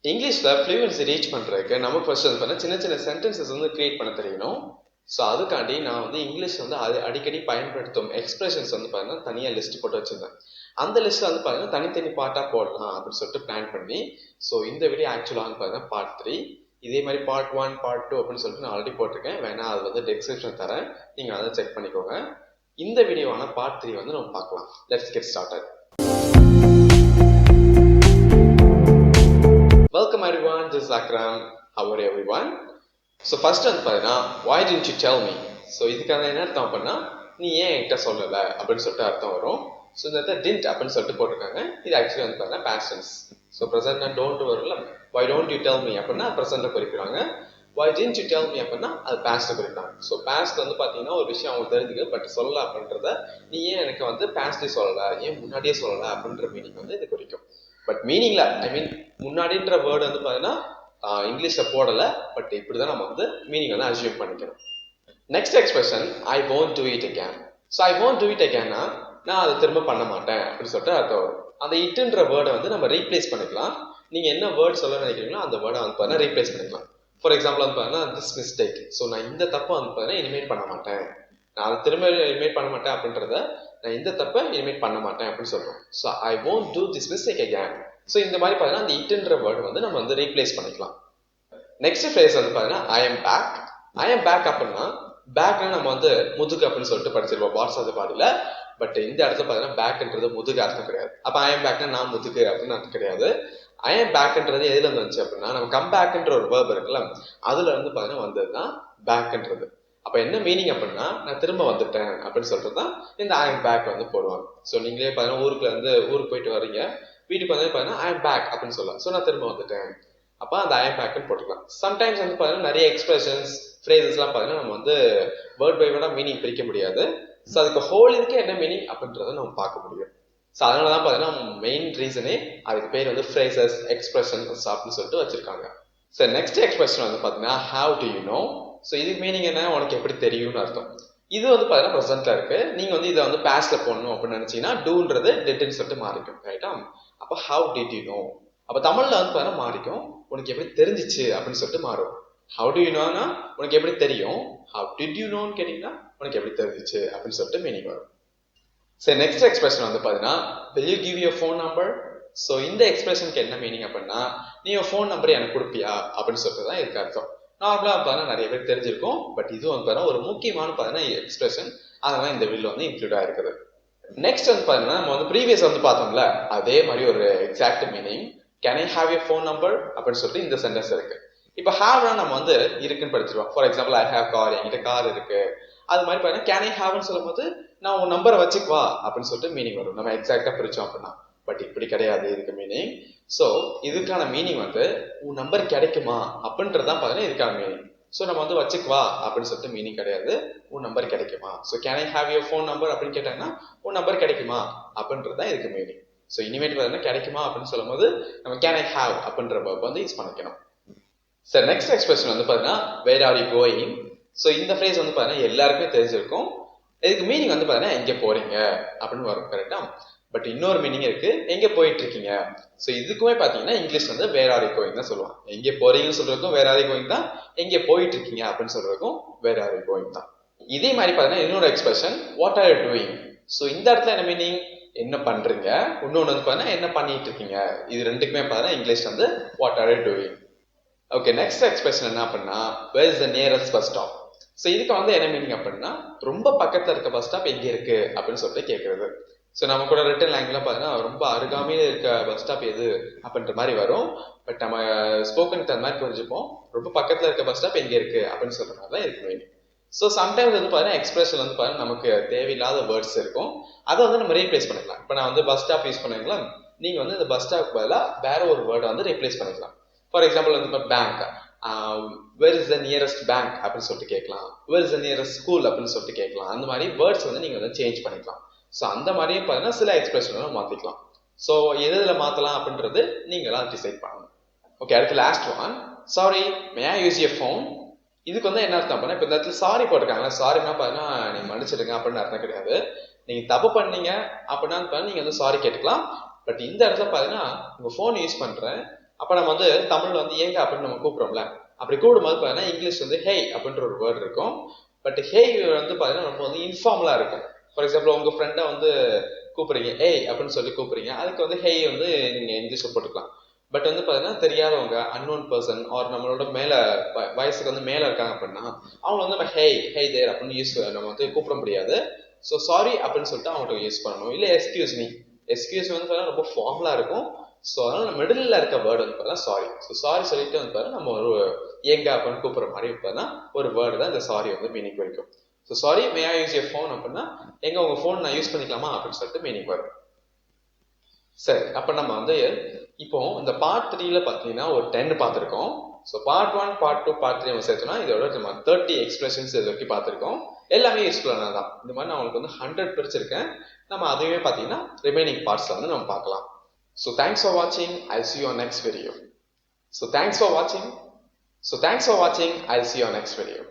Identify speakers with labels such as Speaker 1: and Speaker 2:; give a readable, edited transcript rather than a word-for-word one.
Speaker 1: இங்கிலீஷ்ல fluency reach பண்றதுக்கு நமக்கு ஃபர்ஸ்ட் வந்து சின்ன சின்ன சென்டென்சஸ் வந்து கிரியேட் பண்ண தெரியணும். ஸோ அதுக்காண்டி நான் வந்து இங்கிலீஷ் வந்து அடிக்கடி பயன்படுத்தும் எக்ஸ்பிரஷன்ஸ் வந்து பார்த்தீங்கன்னா தனியாக லிஸ்ட் போட்டு வச்சிருந்தேன். அந்த லிஸ்ட்ல வந்து பார்த்தீங்கன்னா தனித்தனி பார்ட்டாக போடலாம் அப்படின்னு சொல்லிட்டு பிளான் பண்ணி, ஸோ இந்த வீடியோ ஆக்சுவலாக வந்து பார்த்தீங்கன்னா பார்ட் 3. இதே மாதிரி பார்ட் 1 பார்ட் 2 அப்படின்னு சொல்லிட்டு நான் ஆல்ரெடி போட்டிருக்கேன். வேணா அது வந்து டிஸ்கிரிப்ஷன் தரேன், நீங்கள் அதை செக் பண்ணிக்கோங்க. இந்த வீடியோவான பார்ட் 3 வந்து நம்ம பார்க்கலாம். Let's get started. Welcome everyone, this is Akram. How are everyone? So first வந்து பார்த்தீங்கன்னா why didn't you tell me? So இதுக்கான என்ன அர்த்தம் அப்படின்னா நீ ஏன் என்கிட்ட சொல்லலை அப்படின்னு சொல்லிட்டு அர்த்தம் வரும். ஸோ இந்த இடத்துல didn't அப்படின்னு சொல்லிட்டு போட்டிருக்காங்க. இது ஆக்சுவலி வந்து பார்த்தீங்கன்னா past tense. ஸோ ப்ரெசென்ட்னா don't வரல, why don't you tell me அப்படின்னா ப்ரெசென்ட்டை குறிப்பிடுவாங்க. why didn't you tell me அப்படின்னா அது பாஸ்ட்டை குறிப்பிட்டாங்க. ஸோ பாஸ்ட் வந்து பார்த்தீங்கன்னா ஒரு விஷயம் அவங்க தெரிஞ்சுக்க பட் சொல்லலை அப்படின்றத நீ ஏன் எனக்கு வந்து பாஸ்டே சொல்லலை, ஏன் முன்னாடியே சொல்லலை அப்படின்ற மீனிங் வந்து இது குறிக்கும். பட் மீனிங்ல ஐ மீன் முன்னாடின்ற வேர்டு வந்து பார்த்தீங்கன்னா இங்கிலீஷ்ல போடல, பட் இப்படிதான் நம்ம வந்து மீனிங் வந்து அசியூம் பண்ணிக்கணும். Next expression I won't do it again. So I won't do it againனா நான் அதை திரும்ப பண்ண மாட்டேன் அப்படின்னு சொல்லிட்டு அர்த்தம் வரும். அந்த இட்டுன்ற வேர்டை வந்து நம்ம ரீப்ளேஸ் பண்ணிக்கலாம். நீங்க என்ன வேர்ட் சொல்ல நினைக்கிறீங்களோ அந்த வேர்டை வந்து பார்த்தீங்கன்னா ரீப்ளேஸ் பண்ணிக்கலாம். ஃபார் எக்ஸாம்பிள் வந்து பார்த்தீங்கன்னா திஸ் மிஸ்டேக். ஸோ நான் இந்த தப்பை வந்து பார்த்தீங்கன்னா இனிமேல் பண்ண மாட்டேன், நான் அதை திரும்ப இனிமேல் பண்ண மாட்டேன் அப்படின்றத நான் இந்த தப்பை இனிமேல் பண்ண மாட்டேன் அப்படின்னு சொல்றோம். So I won't do this mistake again. So இந்த மாதிரி பார்த்தீங்கன்னா அந்த இட்டுன்ற வேர்டு வந்து நம்ம வந்து ரீப்ளேஸ் பண்ணிக்கலாம். நெக்ஸ்ட் ஃப்ரேஸ் வந்து பார்த்தீங்கன்னா I am back. I am back அப்படின்னா பேக்னா நம்ம வந்து முதுகு அப்படின்னு சொல்லிட்டு படிச்சிருப்போம் பார்ட்ஸ் ஆஃப் தி பாடியில. பட் இந்த இடத்துல பார்த்தீங்கன்னா பேக்ன்றது முதுகு அர்த்தம் கிடையாது. அப்போ ஐ எம் பேக்னா நான் முதுகு அப்படின்னு அர்த்தம் கிடையாது. ஐ எம் பேக்ன்றது எதுல இருந்து வந்துச்சு அப்படின்னா நம்ம கம் பேக்ன்ற ஒரு வேர்ப் இருக்குல்ல, அதுல இருந்து பார்த்தீங்கன்னா வந்ததுதான் பேக்ன்றது. அப்ப என்ன மீனிங் அப்படின்னா நான் திரும்ப வந்துட்டேன் அப்படின்னு சொல்றதுதான் இந்த ஐ எம் பேக் வந்து போடுவாங்க. ஸோ நீங்களே பார்த்தீங்கன்னா ஊருக்கு போயிட்டு வரீங்க, வீட்டுக்கு வந்து பார்த்தீங்கன்னா ஐ எம் பேக் அப்படின்னு சொல்லலாம். ஸோ நான் திரும்ப வந்துட்டேன், அப்போ அந்த ஐ எம் பேக்னு போட்டுக்கலாம். சம்டைம்ஸ் வந்து பார்த்தீங்கன்னா நிறைய எக்ஸ்பிரஷன்ஸ் ஃப்ரேசஸ்லாம் பார்த்தீங்கன்னா நம்ம வந்து வேர்ட் பை வேர்டா மீனிங் பிரிக்க முடியாது. ஸோ அதுக்கு ஹோல் இதுக்கு என்ன மீனிங் அப்படின்றத நம்ம பார்க்க முடியும். ஸோ அதனால தான் பார்த்தீங்கன்னா மெயின் ரீசனே அதுக்கு பேர் வந்து ஃப்ரேசஸ் எக்ஸ்பிரஷன்ஸ் அப்படின்னு சொல்லிட்டு வச்சிருக்காங்க. ஸோ நெக்ஸ்ட் எக்ஸ்பிரஷன் வந்து பார்த்தீங்கன்னா how do you know. So இதுக்கு மீனிங் என்ன, உனக்கு எப்படி தெரியும்னு அர்த்தம். இது வந்து பார்த்தீங்கன்னா ப்ரெசென்ட்ல இருக்கு. நீங்க வந்து இதை வந்து பாஸ்ட்ல போடணும் அப்படின்னு நினைச்சீங்கன்னா டூன்றது டிட்னு சொல்லிட்டு மாறிக்கும், ரைட்டா? அப்போ ஹவ் டிட் யூ நோ. அப்போ தமிழ்ல வந்து பார்த்தீங்கன்னா மாறிக்கும், உனக்கு எப்படி தெரிஞ்சிச்சு அப்படின்னு சொல்லிட்டு மாறும். ஹவ் டு யூ நோனா உனக்கு எப்படி தெரியும், ஹவ் டிட் யூ நோன்னு கேட்டீங்கன்னா உனக்கு எப்படி தெரிஞ்சிச்சு அப்படின்னு சொல்லிட்டு மீனிங் வரும். சரி, நெக்ஸ்ட் எக்ஸ்பிரஷன் வந்து பார்த்தீங்கன்னா will you give your phone number. So இந்த எக்ஸ்பிரஷனுக்கு என்ன மீனிங் அப்படின்னா நீ உன் ஃபோன் நம்பர் எனக்கு கொடுப்பியா அப்படின்னு சொல்லிட்டு தான் இதுக்கு அர்த்தம். நார்மலாக பார்த்தீங்கன்னா நிறைய பேர் தெரிஞ்சிருக்கும், பட் இது வந்து பார்த்தீங்கன்னா ஒரு முக்கியமான பார்த்தீங்கன்னா எக்ஸ்பிரஷன், அதெல்லாம் இந்த வில் வந்து இன்க்ளூட் ஆயிருக்குது. நெக்ஸ்ட் வந்து பார்த்தீங்கன்னா நம்ம வந்து ப்ரீவியஸ் வந்து பார்த்தோம்ல அதே மாதிரி ஒரு exact meaning can I have you phone number அப்படின்னு சொல்லிட்டு இந்த சென்டென்ஸ் இருக்கு. இப்போ ஹாவ்னா நம்ம வந்து இருக்குன்னு படிச்சிருவோம். For example I have car, என்கிட்ட கார் இருக்கு. அது மாதிரி பார்த்தீங்கன்னா கேன் ஐ ஹாவ்னு சொல்லும் போது நான் உன் நம்பரை வச்சுக்குவா அப்படின்னு சொல்லிட்டு மீனிங் வரும், நம்ம எக்ஸாக்டா பிரிச்சோம் அப்படின்னா. பட் இப்படி கிடையாது இதுக்கு மீனிங். ஸோ இதுக்கான மீனிங் வந்து உன் நம்பர் கிடைக்குமா அப்படின்றதான் பார்த்தீங்கன்னா இதுக்கான மீனிங். ஸோ நம்ம வந்து வச்சுக்குவா அப்படின்னு சொல்லிட்டு மீனிங் கிடையாது, உன் நம்பர் கிடைக்குமா. So can I have your phone number அப்படின்னு கேட்டாங்கன்னா உன் நம்பர் கிடைக்குமா அப்படின்றதான் இதுக்கு மீனிங். ஸோ இனிமேட் பார்த்தீங்கன்னா கிடைக்குமா அப்படின்னு சொல்லும் போது நம்ம கேன் ஐ ஹாவ் அப்படின்ற வேர்ப் வந்து யூஸ் பண்ணிக்கணும். சரி, நெக்ஸ்ட் எக்ஸ்பிரஷன் வந்து பார்த்தீங்கன்னா where are you going. So இந்த ஃப்ரேஸ் வந்து பார்த்தீங்கன்னா எல்லாருக்குமே தெரிஞ்சிருக்கும். இதுக்கு மீனிங் வந்து பார்த்தீங்கன்னா எங்கே போறீங்க அப்படின்னு வரும், கரெக்டா? பட் இன்னொரு மீனிங் இருக்கு, எங்கே போயிட்டு இருக்கீங்க. ஸோ இதுக்குமே பார்த்தீங்கன்னா இங்கிலீஷ் வந்து வேர் ஆர் யூ கோயிங் தான் சொல்லுவாங்க. எங்கே போறீங்கன்னு சொல்றதுக்கும் வேர் ஆர் யூ கோயிங் தான், எங்கே போயிட்டு இருக்கீங்க அப்படின்னு சொல்றதுக்கும் வேர் ஆர் யூ கோயிங் தான். இதே மாதிரி பார்த்தீங்கன்னா இன்னொரு expression what are you doing. So இந்த இடத்துல என்ன மீனிங், என்ன பண்றீங்க. இன்னொன்று வந்து பார்த்தீங்கன்னா என்ன பண்ணிட்டு இருக்கீங்க. இது ரெண்டுக்குமே பார்த்தீங்கன்னா இங்கிலீஷ் வந்து what are you doing. Okay, next expression என்ன அப்படின்னா where is the nearest bus stop. So இதுக்கு வந்து என்ன மீனிங் அப்படின்னா ரொம்ப பக்கத்தில் இருக்க பஸ் ஸ்டாப் எங்கே இருக்கு அப்படின்னு சொல்லிட்டு கேட்கறது. ஸோ நம்ம கூட ரிட்டன் லாங்குவேஜ்ல பார்த்தீங்கன்னா ரொம்ப அருகாமையில் இருக்க பஸ் ஸ்டாப் எது அப்படின்ற மாதிரி வரும். பட் நம்ம ஸ்போக்கனுக்கு அந்த மாதிரி புரிஞ்சுப்போம், ரொம்ப பக்கத்தில் இருக்க பஸ் ஸ்டாப் எங்கே இருக்கு அப்படின்னு சொல்ற மாதிரி தான் இதுக்கு மீனிங். ஸோ சம்டைம்ஸ் வந்து பார்த்தீங்கன்னா எக்ஸ்பிரஷன் வந்து பார்த்தீங்கன்னா நமக்கு தேவையில்லாத வேர்ட்ஸ் இருக்கும், அதை வந்து நம்ம ரீப்ளேஸ் பண்ணிக்கலாம். இப்போ நான் வந்து பஸ் ஸ்டாப் யூஸ் பண்ணுவீங்களா, நீங்கள் வந்து இந்த பஸ் ஸ்டாப் பதிலாக வேற ஒரு வேர்டை வந்து ரீப்ளேஸ் பண்ணிக்கலாம். ஃபார் எக்ஸாம்பிள் வந்து இப்போ bank, where is the nearest bank அப்படின்னு சொல்லிட்டு கேட்கலாம், where is the nearest school அப்படின்னு சொல்லிட்டு கேட்கலாம். அந்த மாதிரி வேர்ட்ஸ் வந்து நீங்கள் வந்து சேஞ்ச் பண்ணிக்கலாம். ஸோ அந்த மாதிரியே பார்த்தீங்கன்னா சில எக்ஸ்பிரஷன் மாற்றிக்கலாம். ஸோ எதில் மாற்றலாம் அப்படின்றது நீங்களாம் டிசைட் பண்ணணும். ஓகே, அடுத்து last one, sorry May I use your phone. இதுக்கு வந்து என்ன அர்த்தம் அப்படின்னா இப்போ இந்த இடத்துல சாரி போட்டிருக்காங்களா, சாரினா பார்த்தீங்கன்னா நீங்கள் மன்னிச்சிடுங்க அப்படின்னு அர்த்தம் கிடையாது. நீங்கள் தப்பு பண்ணீங்க அப்படின்னா நீங்கள் வந்து சாரி கேட்டுக்கலாம். பட் இந்த இடத்துல பார்த்தீங்கன்னா உங்கள் ஃபோன் யூஸ் பண்ணுறேன், அப்போ நம்ம வந்து தமிழ்ல வந்து ஏங்க அப்படின்னு நம்ம கூப்பிடுறோம்ல, அப்படி கூப்பிடும்போது பார்த்தீங்கன்னா இங்கிலீஷ் வந்து ஹே அப்படின்ற ஒரு வேர்டு இருக்கும். பட் ஹே வந்து பார்த்தீங்கன்னா ரொம்ப வந்து இன்ஃபார்மலா இருக்கும். ஃபார் எக்ஸாம்பிள் உங்க ஃப்ரெண்டை வந்து கூப்பிடுறீங்க ஏய் அப்படின்னு சொல்லி கூப்பிடுறீங்க, அதுக்கு வந்து ஹே வந்து நீங்க இங்கிலீஷ்ல போட்டுக்கலாம். பட் வந்து பார்த்தீங்கன்னா தெரியாதவங்க அன்னோன் பர்சன் ஆர் நம்மளோட மேல வயசுக்கு வந்து மேல இருக்காங்க அப்படின்னா அவங்க வந்து நம்ம ஹே தேர் அப்படின்னு யூஸ் நம்ம வந்து கூப்பிட முடியாது. ஸோ சாரி அப்படின்னு சொல்லிட்டு அவங்கள்ட்ட யூஸ் பண்ணணும். இல்லை எஸ்கியூஸ் வந்து பார்த்தீங்கன்னா ரொம்ப ஃபார்மலா இருக்கும். ஸோ அதனால மிடில் இருக்க வேர்டு வந்து பார்த்தீங்கன்னா சாரி. ஸோ சாரி சொல்லிட்டு வந்து பார்த்தீங்கன்னா நம்ம ஒரு ஏங்க அப்படின்னு கூப்பிடுற மாதிரி பார்த்தீங்கன்னா ஒரு வேர்டு தான் இந்த சாரி வந்து மீனிங் குறிக்கும். So sorry May I use your phone அப்படின்னா எங்க உங்க ஃபோன் நான் யூஸ் பண்ணிக்கலாமா அப்படின்னு சொல்லிட்டு மீனிங் வரும். சரி, அப்ப நம்ம வந்து இப்போ இந்த பார்ட் 3ல பார்த்தீங்கன்னா ஒரு 10 பார்த்துருக்கோம். ஸோ பார்ட் 1, பார்ட் 2, பார்ட் 3 நம்ம சேர்த்தோம்னா இதோட நம்ம 30 எக்ஸ்பிரஷன்ஸ் இது வரைக்கும் பார்த்துருக்கோம். எல்லாமே யூஸ்ஃபுல்லானது தான். இந்த மாதிரி நான் உங்களுக்கு வந்து 100 பிரிச்சிருக்கேன். நம்ம அதுவே பார்த்தீங்கன்னா ரிமைனிங் பார்ட்ஸ்ல வந்து நம்ம பார்க்கலாம். ஸோ தேங்க்ஸ் ஃபார் வாட்சிங். I'll see you on next video. So thanks for watching. I'll see you on next video.